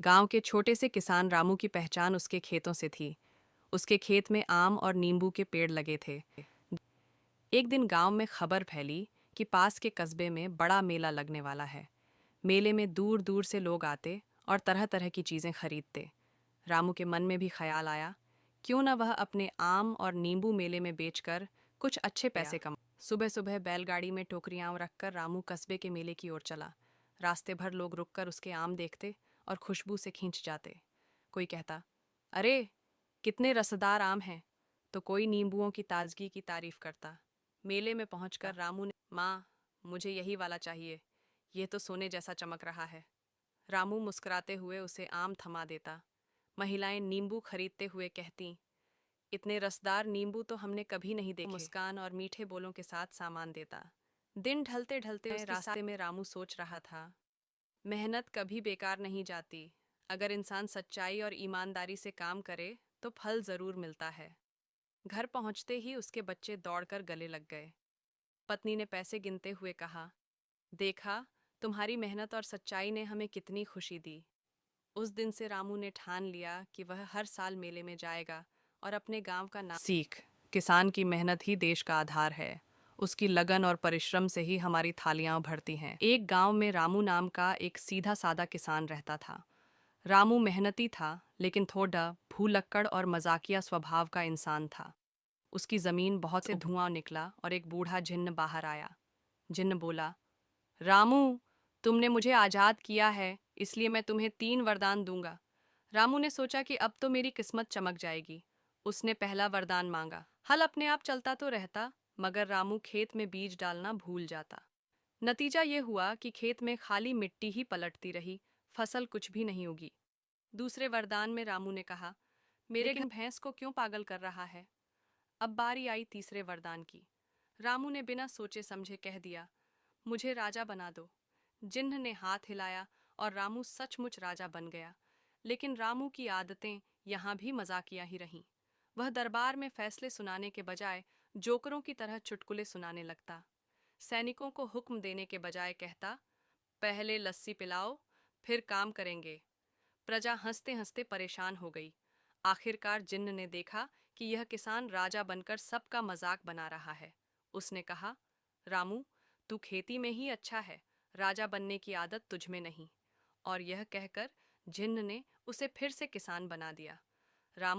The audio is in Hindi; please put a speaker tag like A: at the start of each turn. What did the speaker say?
A: गांव के छोटे से किसान रामू की पहचान उसके खेतों से थी। उसके खेत में आम और नींबू के पेड़ लगे थे। एक दिन गांव में खबर फैली कि पास के कस्बे में बड़ा मेला लगने वाला है। मेले में दूर दूर से लोग आते और तरह तरह की चीजें खरीदते। रामू के मन में भी ख्याल आया, क्यों न वह अपने आम और नींबू मेले में बेचकर कुछ अच्छे पैसे कमा। सुबह सुबह बैलगाड़ी में टोकरियां रखकर रामू कस्बे के मेले की ओर चला। रास्ते भर लोग रुककर उसके आम देखते और खुशबू से खींच जाते। कोई कहता, अरे कितने रसदार आम हैं, तो कोई नींबुओं की ताजगी की तारीफ करता। मेले में पहुंचकर रामू ने, माँ, मुझे यही वाला चाहिए, ये तो सोने जैसा चमक रहा है। रामू मुस्कुराते हुए उसे आम थमा देता। महिलाएं नींबू खरीदते हुए कहती, इतने रसदार नींबू तो हमने कभी नहीं देखे। मुस्कान और मीठे बोलों के साथ सामान देता। दिन ढलते ढलते रास्ते में रामू सोच रहा था, मेहनत कभी बेकार नहीं जाती। अगर इंसान सच्चाई और ईमानदारी से काम करे तो फल जरूर मिलता है। घर पहुंचते ही उसके बच्चे दौड़कर गले लग गए। पत्नी ने पैसे गिनते हुए कहा, देखा, तुम्हारी मेहनत और सच्चाई ने हमें कितनी खुशी दी। उस दिन से रामू ने ठान लिया कि वह हर साल मेले में जाएगा और अपने गांव का नाम। सीख, किसान की मेहनत ही देश का आधार है। उसकी लगन और परिश्रम से ही हमारी थालियां भरती हैं। एक गांव में रामू नाम का एक सीधा सादा किसान रहता था। रामू मेहनती था, लेकिन थोड़ा भूलक्कड़ और मजाकिया स्वभाव का इंसान था। उसकी जमीन बहुत से धुआं निकला और एक बूढ़ा जिन्न बाहर आया। जिन्न बोला, रामू, तुमने मुझे आजाद किया है, इसलिए मैं तुम्हें 3 वरदान दूंगा। रामू ने सोचा कि अब तो मेरी किस्मत चमक जाएगी। उसने पहला वरदान मांगा। हल अपने आप चलता तो रहता, मगर रामू खेत में बीज डालना भूल जाता। नतीजा ये हुआ कि खेत में खाली मिट्टी ही पलटती रही, फसल कुछ भी नहीं उगी। दूसरे वरदान में रामू ने कहा, मेरे घर भैंस को क्यों पागल कर रहा है। अब बारी आई तीसरे वरदान की। रामू ने बिना सोचे समझे कह दिया, मुझे राजा बना दो। जिन्न ने हाथ हिलाया और रामू सचमुच राजा बन गया। लेकिन रामू की आदतें यहाँ भी मजाकिया ही रहीं। वह दरबार में फैसले सुनाने के बजाय जोकरों की तरह चुटकुले सुनाने लगता। सैनिकों को हुक्म देने के बजाय कहता, पहले लस्सी पिलाओ, फिर काम करेंगे। प्रजा हंसते हंसते परेशान हो गई। आखिरकार जिन्न ने देखा कि यह किसान राजा बनकर सबका मजाक बना रहा है। उसने कहा, रामू, तू खेती में ही अच्छा है, राजा बनने की आदत तुझमें नहीं। और यह कहकर जिन्न ने उसे फिर से किसान बना दिया। रामू